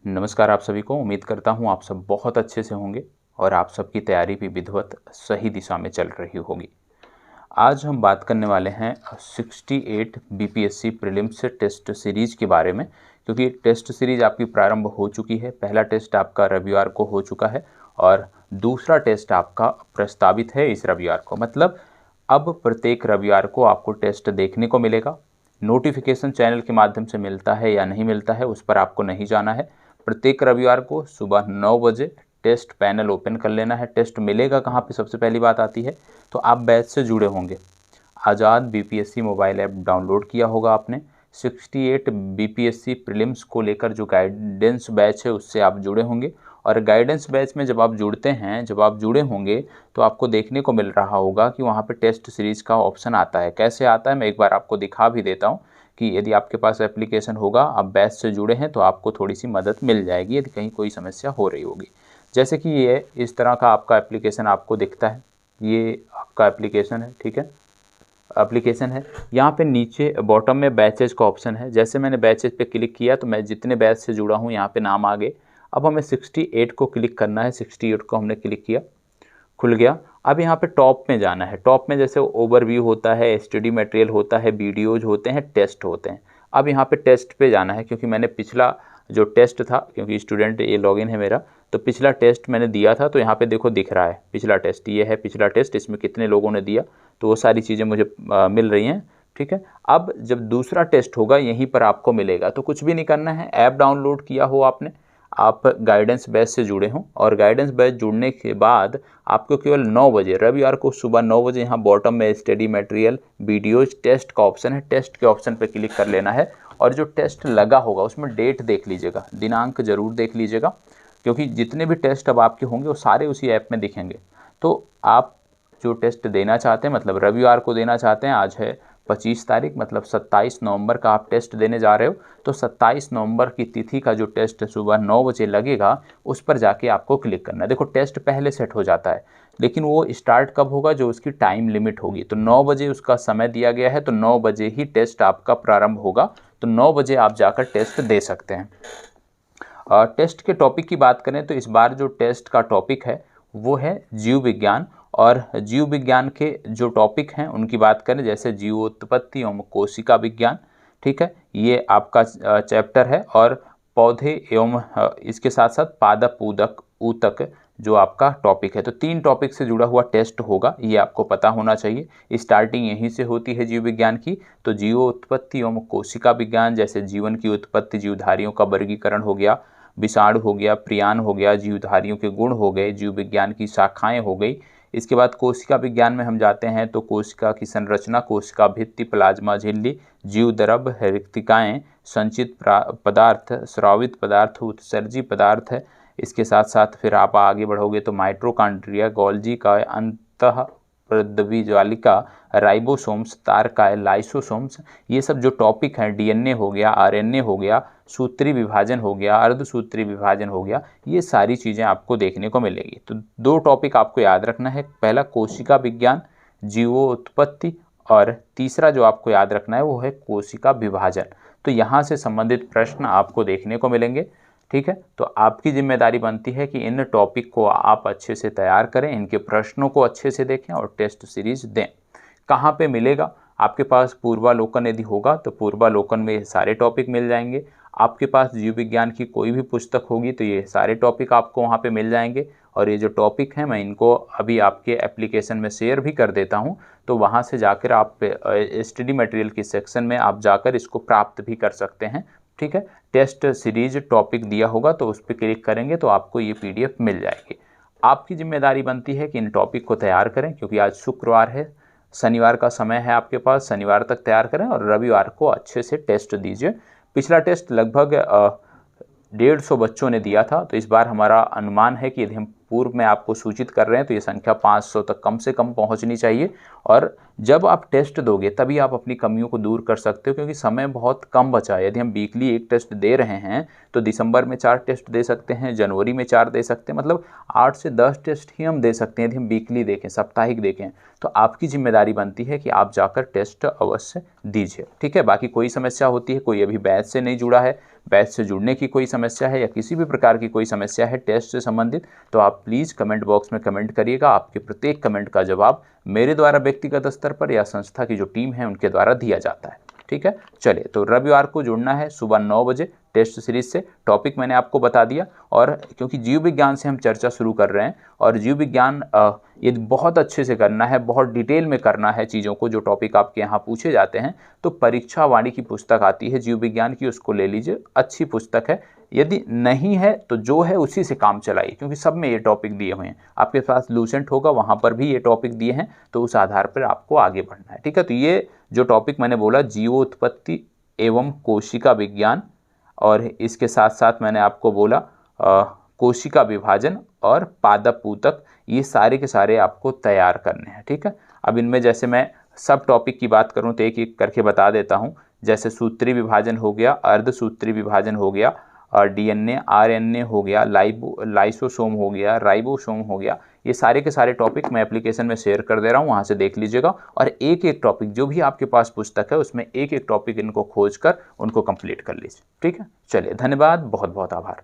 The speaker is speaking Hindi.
नमस्कार आप सभी को। उम्मीद करता हूँ आप सब बहुत अच्छे से होंगे और आप सबकी तैयारी भी विधिवत सही दिशा में चल रही होगी। आज हम बात करने वाले हैं 68 बीपीएससी प्रीलिम्स टेस्ट सीरीज के बारे में, क्योंकि टेस्ट सीरीज आपकी प्रारंभ हो चुकी है। पहला टेस्ट आपका रविवार को हो चुका है और दूसरा टेस्ट आपका प्रस्तावित है इस रविवार को। मतलब अब प्रत्येक रविवार को आपको टेस्ट देखने को मिलेगा। नोटिफिकेशन चैनल के माध्यम से मिलता है या नहीं मिलता है उस पर आपको नहीं जाना है। प्रत्येक रविवार को सुबह 9 बजे टेस्ट पैनल ओपन कर लेना है। टेस्ट मिलेगा कहाँ पे, सबसे पहली बात आती है तो आप बैच से जुड़े होंगे। आज़ाद बीपीएससी मोबाइल ऐप डाउनलोड किया होगा आपने। 68 बीपीएससी प्रीलिम्स को लेकर जो गाइडेंस बैच है उससे आप जुड़े होंगे। और गाइडेंस बैच में जब आप जुड़े होंगे तो आपको देखने को मिल रहा होगा कि वहाँ पे टेस्ट सीरीज़ का ऑप्शन आता है। कैसे आता है मैं एक बार आपको दिखा भी देता हूँ कि यदि आपके पास एप्लीकेशन होगा, आप बैच से जुड़े हैं, तो आपको थोड़ी सी मदद मिल जाएगी यदि कहीं कोई समस्या हो रही होगी। जैसे कि ये इस तरह का आपका एप्लीकेशन आपको दिखता है। ये आपका एप्लीकेशन है, ठीक है। एप्लीकेशन है, यहाँ पे नीचे बॉटम में बैचेज का ऑप्शन है। जैसे मैंने बैचेज पे क्लिक किया तो मैं जितने बैच से जुड़ा हूँ यहाँ पे नाम आ गए। अब हमें 68 को क्लिक करना है। 68 को हमने क्लिक किया, खुल गया। अब यहाँ पे टॉप में जाना है। टॉप में जैसे ओवरव्यू होता है, स्टडी मटेरियल होता है, वीडियोज होते हैं, टेस्ट होते हैं। अब यहाँ पे टेस्ट पे जाना है, क्योंकि मैंने पिछला जो टेस्ट था, क्योंकि स्टूडेंट ये लॉगिन है मेरा, तो पिछला टेस्ट मैंने दिया था। तो यहाँ पे देखो दिख रहा है पिछला टेस्ट, ये है पिछला टेस्ट, इसमें कितने लोगों ने दिया, तो वो सारी चीज़ें मुझे मिल रही हैं, ठीक है। अब जब दूसरा टेस्ट होगा यहीं पर आपको मिलेगा, तो कुछ भी नहीं करना है। ऐप डाउनलोड किया हो आपने, आप गाइडेंस बैच से जुड़े हों, और गाइडेंस बैच जुड़ने के बाद आपको केवल 9 बजे रविवार को सुबह 9 बजे यहाँ बॉटम में स्टडी मटेरियल वीडियोज टेस्ट का ऑप्शन है। टेस्ट के ऑप्शन पर क्लिक कर लेना है और जो टेस्ट लगा होगा उसमें डेट देख लीजिएगा, दिनांक जरूर देख लीजिएगा, क्योंकि जितने भी टेस्ट अब आपके होंगे वो सारे उसी ऐप में दिखेंगे। तो आप जो टेस्ट देना चाहते हैं, मतलब रविवार को देना चाहते हैं, आज है 25 तारीख, मतलब 27 नवंबर का आप टेस्ट देने जा रहे हो, तो 27 नवंबर की तिथि का जो टेस्ट सुबह 9 बजे लगेगा उस पर जाके आपको क्लिक करना है। देखो टेस्ट पहले सेट हो जाता है, लेकिन वो स्टार्ट कब होगा, जो उसकी टाइम लिमिट होगी। तो 9 बजे उसका समय दिया गया है, तो 9 बजे ही टेस्ट आपका प्रारंभ होगा। तो 9 बजे आप जाकर टेस्ट दे सकते हैं। टेस्ट के टॉपिक की बात करें तो इस बार जो टेस्ट का टॉपिक है वो है जीव विज्ञान। और जीव विज्ञान के जो टॉपिक हैं उनकी बात करें, जैसे जीवोत्पत्ति एवं कोशिका विज्ञान, ठीक है, ये आपका चैप्टर है। और पौधे एवं इसके साथ साथ पादप उदक ऊतक जो आपका टॉपिक है। तो 3 टॉपिक से जुड़ा हुआ टेस्ट होगा, ये आपको पता होना चाहिए। स्टार्टिंग यहीं से होती है जीव विज्ञान की। तो जीवोत्पत्ति एवं कोशिका विज्ञान, जैसे जीवन की उत्पत्ति, जीवधारियों का वर्गीकरण हो गया, विषाणु हो गया, प्रियान हो गया, जीवधारियों के गुण हो गए, जीव विज्ञान की शाखाएं हो गई। इसके बाद कोशिका विज्ञान में हम जाते हैं तो कोशिका की संरचना, कोशिका भित्ति, प्लाज्मा झिल्ली, जीव द्रव, रिक्तिकाएँ, संचित पदार्थ, स्रावित पदार्थ, उत्सर्जी पदार्थ है। इसके साथ साथ फिर आप आगे बढ़ोगे तो माइटोकॉन्ड्रिया, गोल्जी का अंतः प्रद्वीज्वालिका, राइबोसोम्स, तारकाय, लाइसोसोम्स, ये सब जो टॉपिक हैं, डीएनए हो गया, आरएनए हो गया, सूत्री विभाजन हो गया, अर्धसूत्री विभाजन हो गया, ये सारी चीज़ें आपको देखने को मिलेगी। तो 2 टॉपिक आपको याद रखना है, पहला कोशिका विज्ञान, जीवोत्पत्ति, और तीसरा जो आपको याद रखना है वो है कोशिका विभाजन। तो यहाँ से संबंधित प्रश्न आपको देखने को मिलेंगे, ठीक है। तो आपकी जिम्मेदारी बनती है कि इन टॉपिक को आप अच्छे से तैयार करें, इनके प्रश्नों को अच्छे से देखें और टेस्ट सीरीज दें। कहाँ पे मिलेगा? आपके पास पूर्वालोकन यदि होगा तो पूर्वालोकन में ये सारे टॉपिक मिल जाएंगे। आपके पास जीव विज्ञान की कोई भी पुस्तक होगी तो ये सारे टॉपिक आपको वहाँ पे मिल जाएंगे। और ये जो टॉपिक हैं मैं इनको अभी आपके एप्लीकेशन में शेयर भी कर देता हूँ, तो वहाँ से जाकर आप स्टडी मटेरियल की सेक्शन में आप जाकर इसको प्राप्त भी कर सकते हैं, ठीक है। टेस्ट सीरीज टॉपिक दिया होगा तो उस पर क्लिक करेंगे तो आपको ये पीडीएफ मिल जाएगी। आपकी जिम्मेदारी बनती है कि इन टॉपिक को तैयार करें, क्योंकि आज शुक्रवार है, शनिवार का समय है आपके पास, शनिवार तक तैयार करें और रविवार को अच्छे से टेस्ट दीजिए। पिछला टेस्ट लगभग 150 बच्चों ने दिया था, तो इस बार हमारा अनुमान है कि यदि हम पूर्व में आपको सूचित कर रहे हैं तो ये संख्या 500 तक कम से कम पहुंचनी चाहिए। और जब आप टेस्ट दोगे तभी आप अपनी कमियों को दूर कर सकते हो, क्योंकि समय बहुत कम बचा है। यदि हम वीकली एक टेस्ट दे रहे हैं तो दिसंबर में 4 टेस्ट दे सकते हैं, जनवरी में 4 दे सकते हैं, मतलब 8 से 10 टेस्ट ही हम दे सकते हैं यदि हम वीकली देखें, साप्ताहिक देखें। तो आपकी जिम्मेदारी बनती है कि आप जाकर टेस्ट अवश्य दीजिए, ठीक है। बाकी कोई समस्या होती है, कोई अभी बैच से नहीं जुड़ा है, बैच से जुड़ने की कोई समस्या है या किसी भी प्रकार की कोई समस्या है टेस्ट से संबंधित, तो आप प्लीज़ कमेंट बॉक्स में कमेंट करिएगा। आपके प्रत्येक कमेंट का जवाब मेरे द्वारा व्यक्तिगत स्तर पर या संस्था की जो टीम है उनके द्वारा दिया जाता है, ठीक है। चलिए, तो रविवार को जुड़ना है सुबह 9 बजे टेस्ट सीरीज से। टॉपिक मैंने आपको बता दिया, और क्योंकि जीव विज्ञान से हम चर्चा शुरू कर रहे हैं और जीव विज्ञान ये बहुत अच्छे से करना है, बहुत डिटेल में करना है चीज़ों को, जो टॉपिक आपके यहाँ पूछे जाते हैं, तो परीक्षा वाणी की पुस्तक आती है जीव विज्ञान की, उसको ले लीजिए, अच्छी पुस्तक है। यदि नहीं है तो जो है उसी से काम चलाइए, क्योंकि सब में ये टॉपिक दिए हुए हैं। आपके पास लूसेंट होगा, वहाँ पर भी ये टॉपिक दिए हैं, तो उस आधार पर आपको आगे बढ़ना है, ठीक है। तो ये जो टॉपिक मैंने बोला, जीवोत्पत्ति एवं कोशिका विज्ञान, और इसके साथ साथ मैंने आपको बोला कोशिका विभाजन और पादप ऊतक, ये सारे के सारे आपको तैयार करने हैं, ठीक है। अब इनमें जैसे मैं सब टॉपिक की बात करूं तो एक एक करके बता देता हूं। जैसे सूत्री विभाजन हो गया, अर्धसूत्री विभाजन हो गया, और डीएनए आरएनए हो गया, लाइसोसोम हो गया, राइबोसोम हो गया, ये सारे के सारे टॉपिक मैं एप्लीकेशन में शेयर कर दे रहा हूँ, वहाँ से देख लीजिएगा। और एक एक टॉपिक जो भी आपके पास पुस्तक है उसमें एक एक टॉपिक इनको खोज कर उनको कंप्लीट कर लीजिए, ठीक है। चलिए, धन्यवाद, बहुत बहुत आभार।